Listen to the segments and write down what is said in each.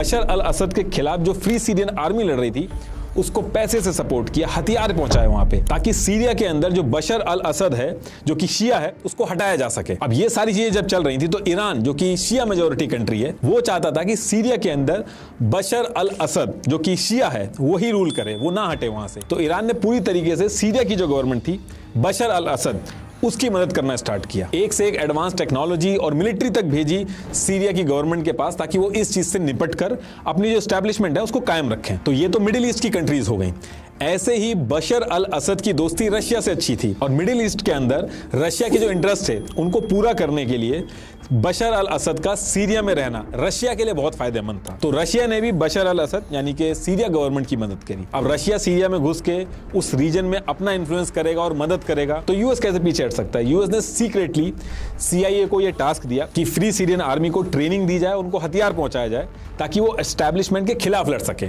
बशर अल असद के खिलाफ जो फ्री सीरियन आर्मी लड़ रही थी उसको पैसे से सपोर्ट किया, हथियार पहुंचाए वहां पे, ताकि सीरिया के अंदर जो बशर अल असद है जो कि शिया है उसको हटाया जा सके। अब ये सारी चीजें जब चल रही थी तो ईरान जो कि शिया मेजोरिटी कंट्री है वो चाहता था कि सीरिया के अंदर बशर अल असद जो कि शिया है वही रूल करे, वो ना हटे वहां से। तो ईरान ने पूरी तरीके से सीरिया की जो गवर्नमेंट थी बशर अल असद उसकी मदद करना स्टार्ट किया, एक से एक एडवांस टेक्नोलॉजी और मिलिट्री तक भेजी सीरिया की गवर्नमेंट के पास, ताकि वो इस चीज से निपट कर अपनी जो एस्टैब्लिशमेंट है उसको कायम रखें। तो ये तो मिडिल ईस्ट की कंट्रीज हो गई। ऐसे ही बशर अल असद की दोस्ती रशिया से अच्छी थी और मिडिल ईस्ट के अंदर रशिया के जो इंटरेस्ट थे उनको पूरा करने के लिए बशर अल असद का सीरिया में रहना रशिया के लिए बहुत फायदेमंद था। तो रशिया ने भी बशर अल असद यानी कि सीरिया गवर्नमेंट की मदद करी। अब रशिया सीरिया में घुस के उस रीजन में अपना इन्फ्लुएंस करेगा और मदद करेगा तो यूएस कैसे पीछे हट सकता है। यूएस ने सीक्रेटली सीआईए को यह टास्क दिया कि फ्री सीरियन आर्मी को ट्रेनिंग दी जाए, उनको हथियार पहुंचाया जाए ताकि वो एस्टैब्लिशमेंट के खिलाफ लड़ सके।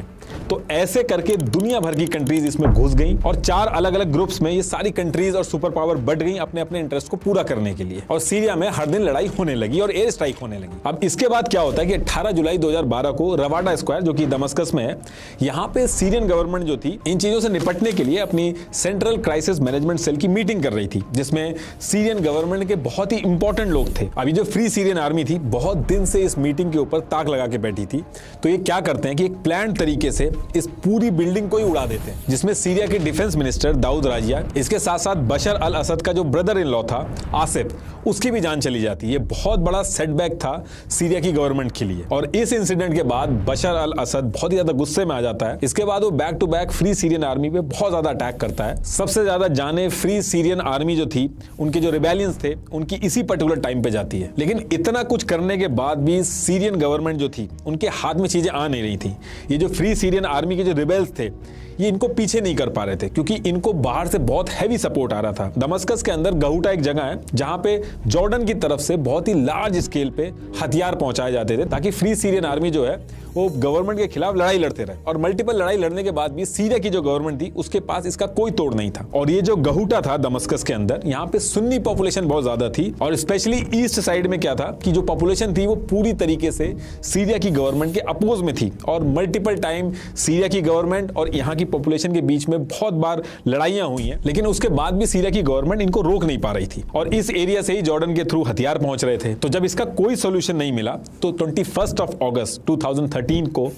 तो ऐसे करके दुनिया भर की कंट्रीज इसमें घुस गई और 4 अलग अलग ग्रुप्स में ये सारी कंट्रीज और सुपर पावर बढ़ गई अपने अपने इंटरेस्ट को पूरा करने के लिए, और सीरिया में हर दिन लड़ाई होने लगी और एयर स्ट्राइक होने लगी। अब इसके बाद क्या होता है कि 18 जुलाई 2012 को रवाडा स्क्वायर जो कि दमस्कस में है, यहाँ पे सीरियन गवर्नमेंट जो थी इन चीजों से निपटने के लिए अपनी सेंट्रल क्राइसिस मैनेजमेंट सेल की मीटिंग कर रही थी, जिसमें सीरियन गवर्नमेंट के बहुत ही इंपॉर्टेंट लोग थे। अभी जो फ्री सीरियन आर्मी थी बहुत दिन से इस मीटिंग के ऊपर ताक लगा के बैठी थी। तो ये क्या करते हैं कि एक प्लान तरीके से इस पूरी बिल्डिंग को ही उड़ा देते हैं, जिसमें सीरिया के डिफेंस मिनिस्टर दाऊद राजिया, इसके साथ साथ बशर अल असद का जो ब्रदर इन लॉ था आसिफ, उसकी भी जान चली जाती है। ये बहुत बड़ा सेटबैक था सीरिया की गवर्नमेंट के लिए। और इस इंसिडेंट के बाद बशर अल असद बहुत ही ज्यादा गुस्से में आ जाता है। इसके बाद वो back to back free Syrian army पे बहुत ज्यादा अटैक करता है। सबसे ज्यादा जाने फ्री सीरियन आर्मी जो थी, उनके जो रिबेलियंस थे, उनकी इसी पर्टिकुलर टाइम पे जाती है। लेकिन इतना कुछ करने के बाद भी सीरियन गवर्नमेंट जो थी उनके हाथ में चीजें आ नहीं रही थी। ये जो फ्री सीरियन आर्मी के जो रिबेल्स थे ये इनको पीछे नहीं कर पा रहे थे, क्योंकि इनको बाहर से बहुत हैवी सपोर्ट आ रहा था। दमस्कस के अंदर गहुटा एक जगह है जहां पे जॉर्डन की तरफ से बहुत ही लार्ज स्केल पे हथियार पहुंचाए जाते थे, ताकि फ्री सीरियन आर्मी जो है वो गवर्नमेंट के खिलाफ लड़ाई लड़ते रहे। और मल्टीपल लड़ाई लड़ने के बाद भी सीरिया की जो गवर्नमेंट थी उसके पास इसका कोई तोड़ नहीं था। और ये जो गहुटा था दमस्कस के अंदर, यहाँ पे सुन्नी पॉपुलेशन बहुत ज्यादा थी, और स्पेशली ईस्ट साइड में क्या था कि जो पॉपुलेशन थी वो पूरी तरीके से सीरिया की गवर्नमेंट के अपोज में थी। और मल्टीपल टाइम सीरिया की गवर्नमेंट और यहाँ की पॉपुलेशन के बीच में बहुत बार लड़ाइयां हुई हैं, लेकिन उसके बाद भी सीरिया की गवर्नमेंट इनको रोक नहीं पा रही थी। और इस एरिया से ही जॉर्डन के थ्रू हथियार पहुंच रहे थे। तो जब इसका कोई सोल्यूशन नहीं मिला तो 21 अगस्त 2013 को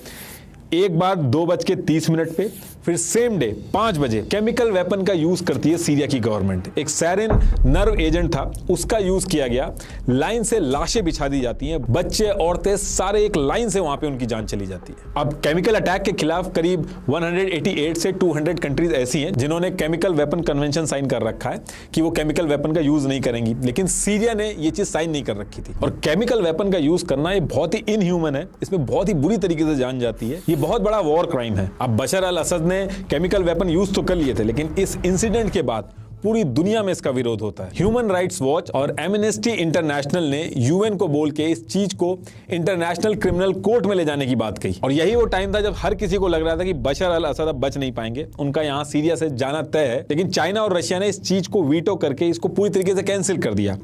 एक बार 2:30 पे, फिर सेम डे 5 बजे केमिकल वेपन का यूज करती है सीरिया की गवर्नमेंट। एक सैरिन नर्व एजेंट था, उसका यूज किया गया। लाइन से लाशें बिछा दी जाती हैं, बच्चे औरतें सारे एक लाइन से वहां पे उनकी जान चली जाती है। अब केमिकल अटैक के खिलाफ करीब 188 से 200 कंट्रीज ऐसी हैं जिन्होंने केमिकल वेपन कन्वेंशन साइन कर रखा है कि वो केमिकल वेपन का यूज नहीं करेंगी, लेकिन सीरिया ने ये चीज साइन नहीं कर रखी थी। और केमिकल वेपन का यूज करना ये बहुत ही इनह्यूमन है, इसमें बहुत ही बुरी तरीके से जान जाती है, ये बहुत बड़ा वॉर क्राइम है। अब बशर अल असद ने केमिकल वेपन यूज तो कर लिए थे, लेकिन इस इंसिडेंट के बाद पूरी दुनिया में इसका विरोध होता है। ह्यूमन राइट्स वॉच और एमनेस्टी इंटरनेशनल ने यूएन को बोल के इस चीज को इंटरनेशनल क्रिमिनल कोर्ट में ले जाने की बात कही। और यही वो टाइम था जब हर किसी को लग रहा था कि बशर अल असद अब बच नहीं पाएंगे, उनका यहाँ सीरिया से जाना तय है। लेकिन चाइना और रशिया ने इस चीज को वीटो करके इसको पूरी तरीके से कैंसिल कर दिया।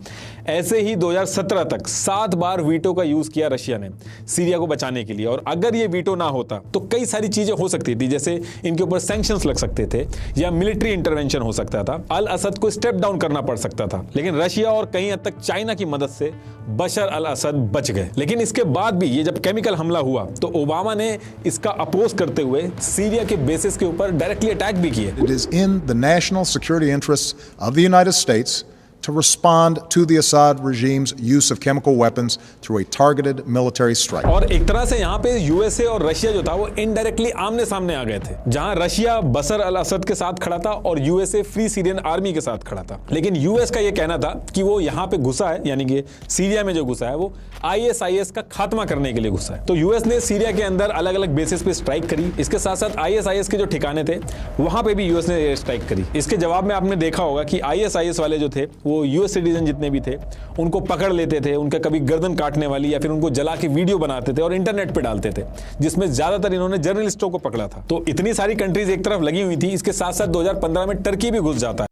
ऐसे ही 2017 तक 7 बार वीटो का यूज किया रशिया ने सीरिया को बचाने के लिए। और अगर ये वीटो ना होता तो कई सारी चीजें हो सकती थी, जैसे इनके ऊपर सैंक्शंस लग सकते थे या मिलिट्री इंटरवेंशन हो सकता था, अल असद को स्टेप डाउन करना पड़ सकता था। लेकिन रशिया और कहीं हद तक चाइना की मदद से बशर अल असद बच गए। लेकिन इसके बाद भी ये जब केमिकल हमला हुआ तो ओबामा ने इसका अपोज करते हुए सीरिया के बेसिस के ऊपर डायरेक्टली अटैक भी किए। It is in the national security interests of the United States to respond to the Assad regime's use of chemical weapons through a targeted military strike. और एक तरह से यहाँ पे यूएसए और रशिया जो था वो इनडायरेक्टली आमने सामने आ गए थे, जहां रशिया बशर अल असद के साथ खड़ा था और यूएसए फ्री सीरियन आर्मी के साथ खड़ा था। लेकिन यूएस का ये कहना था कि वो यहाँ पे घुसा है, यानी कि सीरिया में जो घुसा है वो आईएसआईएस का खात्मा करने के लिए घुसा है। तो यूएस ने सीरिया के अंदर अलग अलग बेसिस पे स्ट्राइक करी। इसके साथ साथ आईएसआईएस के जो ठिकाने थे वहां पे भी यूएस ने स्ट्राइक करी। इसके जवाब में आपने देखा होगा कि आईएसआईएस वाले जो थे वो यूएस सिटीजन जितने भी थे उनको पकड़ लेते थे, उनका कभी गर्दन काटने वाली या फिर उनको जला के वीडियो बनाते थे और इंटरनेट पे डालते थे, जिसमें ज्यादातर इन्होंने जर्नलिस्टों को पकड़ा था। तो इतनी सारी कंट्रीज एक तरफ लगी हुई थी। इसके साथ साथ 2015 में टर्की भी घुस जाता है।